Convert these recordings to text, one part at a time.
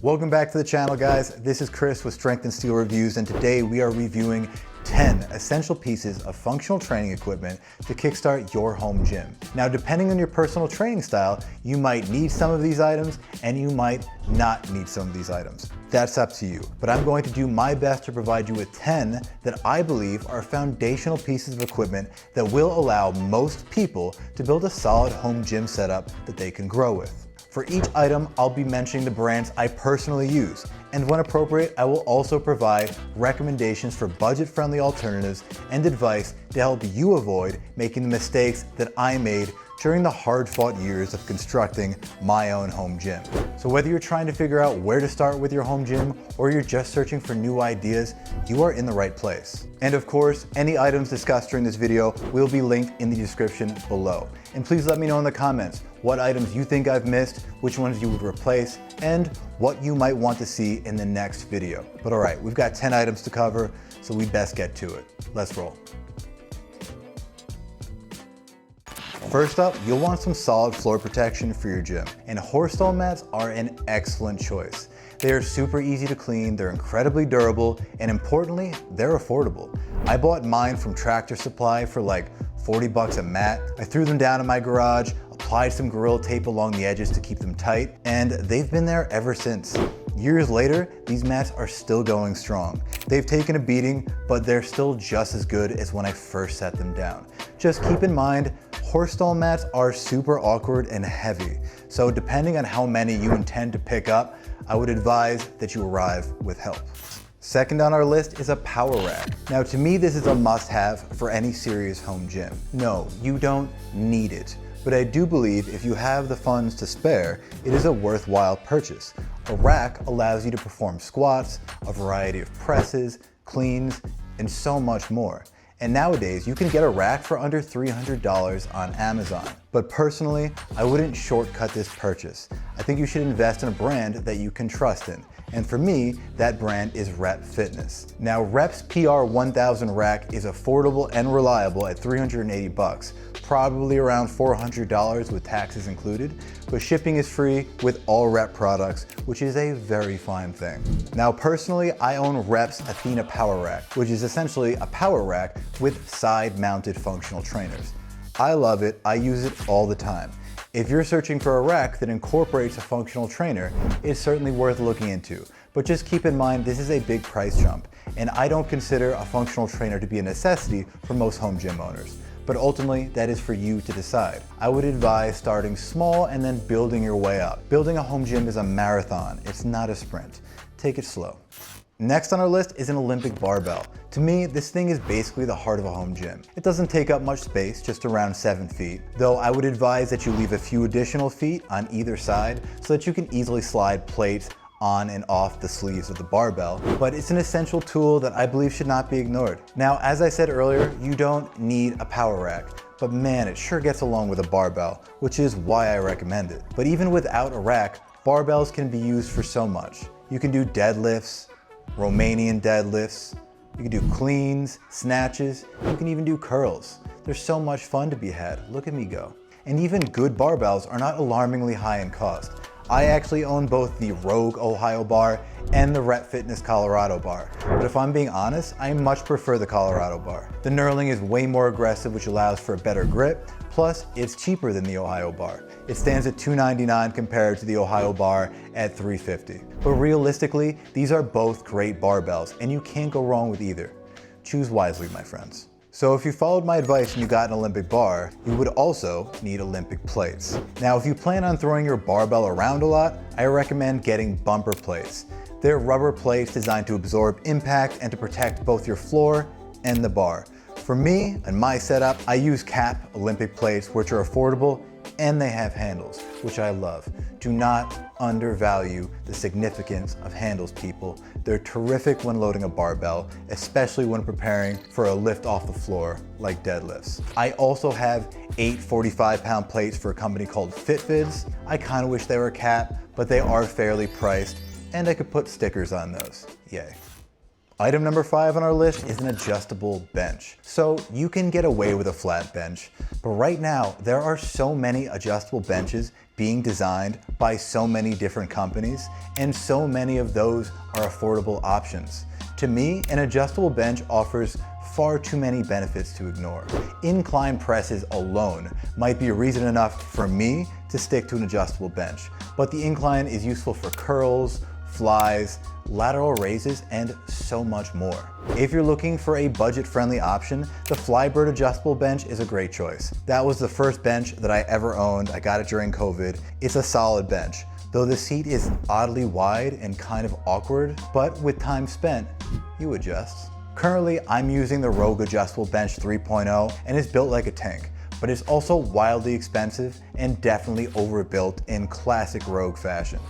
Welcome back to the channel, guys. This is Chris with Strength and Steel Reviews, and today we are reviewing 10 essential pieces of functional training equipment to kickstart your home gym. Now, depending on your personal training style, you might need some of these items and you might not need some of these items. That's up to you, but I'm going to do my best to provide you with 10 that I believe are foundational pieces of equipment that will allow most people to build a solid home gym setup that they can grow with. For each item, I'll be mentioning the brands I personally use, and when appropriate, I will also provide recommendations for budget-friendly alternatives and advice to help you avoid making the mistakes that I made during the hard-fought years of constructing my own home gym. So whether you're trying to figure out where to start with your home gym or you're just searching for new ideas, you are in the right place. And of course, any items discussed during this video will be linked in the description below. And please let me know in the comments what items you think I've missed, which ones you would replace, and what you might want to see in the next video. But all right, we've got 10 items to cover, so we best get to it. Let's roll. First up, you'll want some solid floor protection for your gym, and horse stall mats are an excellent choice. They are super easy to clean, they're incredibly durable, and importantly, they're affordable. I bought mine from Tractor Supply for like 40 bucks a mat. I threw them down in my garage, applied some Gorilla Tape along the edges to keep them tight, and they've been there ever since. Years later, these mats are still going strong. They've taken a beating, but they're still just as good as when I first set them down. Just keep in mind, horse stall mats are super awkward and heavy, so depending on how many you intend to pick up, I would advise that you arrive with help. Second on our list is a power rack. Now, to me, this is a must-have for any serious home gym. No, you don't need it, but I do believe if you have the funds to spare, it is a worthwhile purchase. A rack allows you to perform squats, a variety of presses, cleans, and so much more. And nowadays, you can get a rack for under $300 on Amazon. But personally, I wouldn't shortcut this purchase. I think you should invest in a brand that you can trust in. And for me, that brand is Rep Fitness. Now, Rep's PR1000 rack is affordable and reliable at 380 bucks, probably around $400 with taxes included, but shipping is free with all Rep products, which is a very fine thing. Now, personally, I own Rep's Athena Power Rack, which is essentially a power rack with side-mounted functional trainers. I love it, I use it all the time. If you're searching for a rack that incorporates a functional trainer, it's certainly worth looking into. But just keep in mind, this is a big price jump, and I don't consider a functional trainer to be a necessity for most home gym owners. But ultimately, that is for you to decide. I would advise starting small and then building your way up. Building a home gym is a marathon, it's not a sprint. Take it slow. Next on our list is an Olympic barbell. To me, this thing is basically the heart of a home gym. It doesn't take up much space, just around 7 feet, though I would advise that you leave a few additional feet on either side so that you can easily slide plates on and off the sleeves of the barbell, but it's an essential tool that I believe should not be ignored. Now, as I said earlier, you don't need a power rack, but man, it sure gets along with a barbell, which is why I recommend it. But even without a rack, barbells can be used for so much. You can do deadlifts, Romanian deadlifts, you can do cleans, snatches, you can even do curls. There's so much fun to be had. Look at me go. And even good barbells are not alarmingly high in cost. I actually own both the Rogue Ohio bar and the Rep Fitness Colorado bar. But if I'm being honest, I much prefer the Colorado bar. The knurling is way more aggressive, which allows for a better grip. Plus, it's cheaper than the Ohio bar. It stands at $299 compared to the Ohio bar at $350. But realistically, these are both great barbells, and you can't go wrong with either. Choose wisely, my friends. So if you followed my advice and you got an Olympic bar, you would also need Olympic plates. Now, if you plan on throwing your barbell around a lot, I recommend getting bumper plates. They're rubber plates designed to absorb impact and to protect both your floor and the bar. For me and my setup, I use Cap Olympic plates, which are affordable and they have handles, which I love. Do not undervalue the significance of handles, people. They're terrific when loading a barbell, especially when preparing for a lift off the floor like deadlifts. I also have 8 45-pound plates for a company called FitFids. I kind of wish they were Cap, but they are fairly priced and I could put stickers on those. Yay. Item number 5 on our list is an adjustable bench. So you can get away with a flat bench, but right now there are so many adjustable benches being designed by so many different companies, and so many of those are affordable options. To me, an adjustable bench offers far too many benefits to ignore. Incline presses alone might be a reason enough for me to stick to an adjustable bench, but the incline is useful for curls, flies, lateral raises, and so much more. If you're looking for a budget-friendly option, the Flybird adjustable bench is a great choice. That was the first bench that I ever owned. I got it during COVID. It's a solid bench, though the seat is oddly wide and kind of awkward, but with time spent, you adjust. Currently, I'm using the Rogue Adjustable Bench 3.0, and it's built like a tank, but it's also wildly expensive and definitely overbuilt in classic Rogue fashion.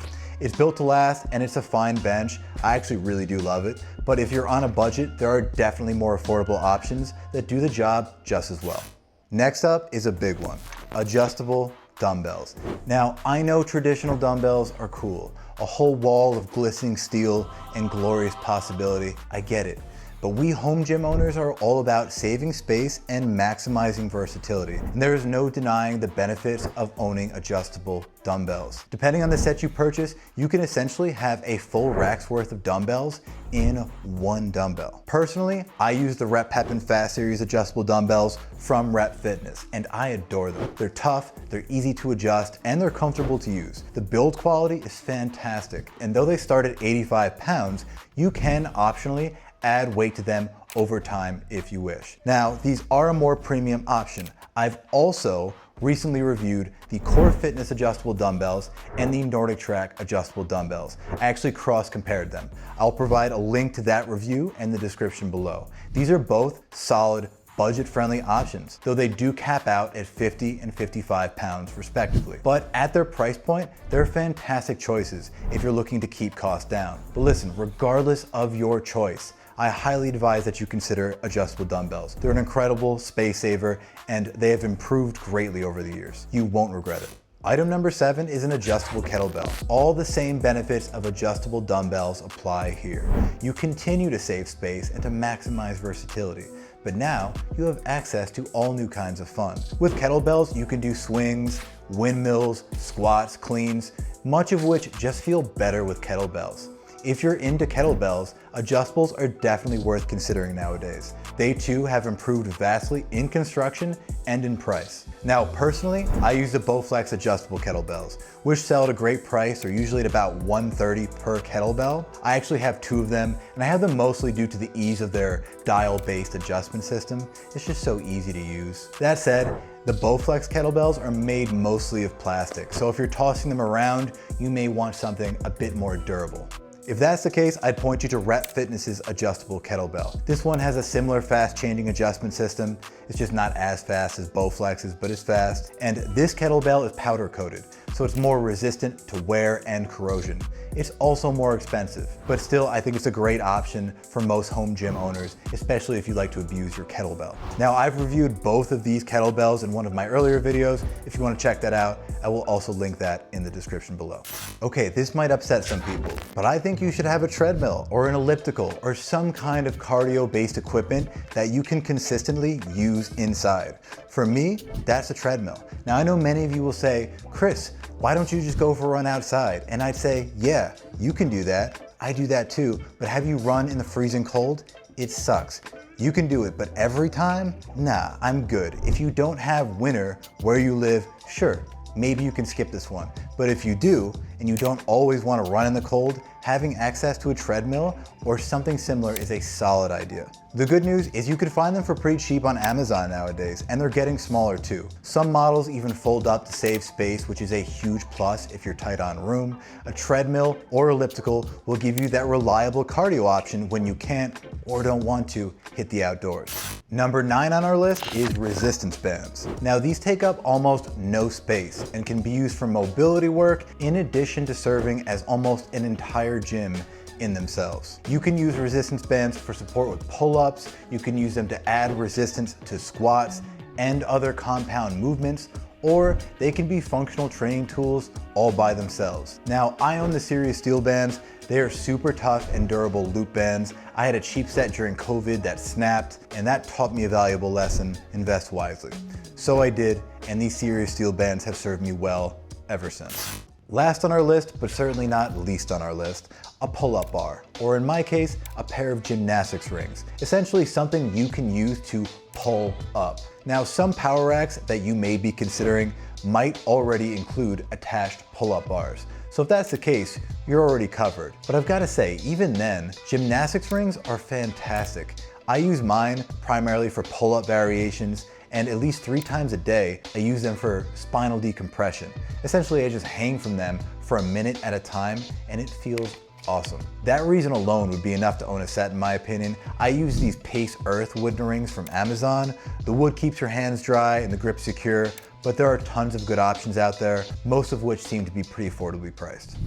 It's built to last, and it's a fine bench. I actually really do love it, but if you're on a budget, there are definitely more affordable options that do the job just as well. Next up is a big one, adjustable dumbbells. Now, I know traditional dumbbells are cool, a whole wall of glistening steel and glorious possibility, I get it. But we home gym owners are all about saving space and maximizing versatility. And there is no denying the benefits of owning adjustable dumbbells. Depending on the set you purchase, you can essentially have a full rack's worth of dumbbells in one dumbbell. Personally, I use the Rep Pep and Fast Series adjustable dumbbells from Rep Fitness, and I adore them. They're tough, they're easy to adjust, and they're comfortable to use. The build quality is fantastic, and though they start at 85 pounds, you can optionally add weight to them over time if you wish. Now, these are a more premium option. I've also recently reviewed the Core Fitness adjustable dumbbells and the Nordic Track adjustable dumbbells. I actually cross-compared them. I'll provide a link to that review in the description below. These are both solid, budget-friendly options, though they do cap out at 50 and 55 pounds respectively. But at their price point, they're fantastic choices if you're looking to keep costs down. But listen, regardless of your choice, I highly advise that you consider adjustable dumbbells. They're an incredible space saver, and they have improved greatly over the years. You won't regret it. Item number 7 is an adjustable kettlebell. All the same benefits of adjustable dumbbells apply here. You continue to save space and to maximize versatility, but now you have access to all new kinds of fun. With kettlebells, you can do swings, windmills, squats, cleans, much of which just feel better with kettlebells. If you're into kettlebells, adjustables are definitely worth considering nowadays. They too have improved vastly in construction and in price. Now, personally, I use the Bowflex adjustable kettlebells, which sell at a great price. They're usually at about $130 per kettlebell. I actually have 2 of them, and I have them mostly due to the ease of their dial-based adjustment system. It's just so easy to use. That said, the Bowflex kettlebells are made mostly of plastic, so if you're tossing them around, you may want something a bit more durable. If that's the case, I'd point you to Rep Fitness's adjustable kettlebell. This one has a similar fast changing adjustment system. It's just not as fast as Bowflex's, but it's fast. And this kettlebell is powder coated, so it's more resistant to wear and corrosion. It's also more expensive, but still I think it's a great option for most home gym owners, especially if you like to abuse your kettlebell. Now, I've reviewed both of these kettlebells in one of my earlier videos. If you want to check that out, I will also link that in the description below. Okay, this might upset some people, but I think you should have a treadmill or an elliptical or some kind of cardio-based equipment that you can consistently use inside. For me, that's a treadmill. Now, I know many of you will say, Chris, why don't you just go for a run outside? And I'd say, yeah, you can do that. I do that too, but have you run in the freezing cold? It sucks. You can do it, but every time? Nah, I'm good. If you don't have winter where you live, sure, maybe you can skip this one. But if you do, and you don't always want to run in the cold, having access to a treadmill or something similar is a solid idea. The good news is you can find them for pretty cheap on Amazon nowadays, and they're getting smaller too. Some models even fold up to save space, which is a huge plus if you're tight on room. A treadmill or elliptical will give you that reliable cardio option when you can't or don't want to hit the outdoors. Number 9 on our list is resistance bands. Now, these take up almost no space and can be used for mobility work in addition to serving as almost an entire gym in themselves. You can use resistance bands for support with pull-ups, you can use them to add resistance to squats and other compound movements, or they can be functional training tools all by themselves. Now, I own the Series Steel bands. They are super tough and durable loop bands. I had a cheap set during COVID that snapped, and that taught me a valuable lesson: invest wisely. So I did, and these Series Steel bands have served me well ever since. Last on our list, but certainly not least on our list, a pull-up bar, or in my case, a pair of gymnastics rings. Essentially something you can use to pull up. Now, some power racks that you may be considering might already include attached pull-up bars. So if that's the case, you're already covered. But I've got to say, even then, gymnastics rings are fantastic. I use mine primarily for pull-up variations, and at least 3 times a day, I use them for spinal decompression. Essentially, I just hang from them for a minute at a time, and it feels awesome. That reason alone would be enough to own a set, in my opinion. I use these Pace Earth wooden rings from Amazon. The wood keeps your hands dry and the grip secure, but there are tons of good options out there, most of which seem to be pretty affordably priced.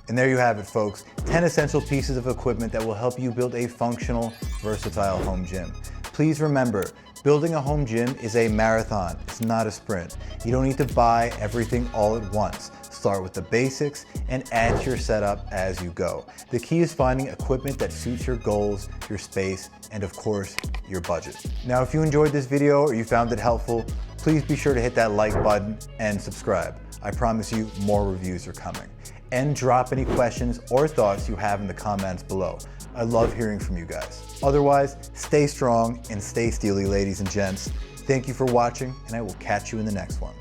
And there you have it, folks. 10 essential pieces of equipment that will help you build a functional, versatile home gym. Please remember, building a home gym is a marathon, it's not a sprint. You don't need to buy everything all at once. Start with the basics and add to your setup as you go. The key is finding equipment that suits your goals, your space, and of course, your budget. Now, if you enjoyed this video or you found it helpful, please be sure to hit that like button and subscribe. I promise you more reviews are coming. And drop any questions or thoughts you have in the comments below. I love hearing from you guys. Otherwise, stay strong and stay steely, ladies and gents. Thank you for watching, and I will catch you in the next one.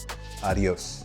Adios.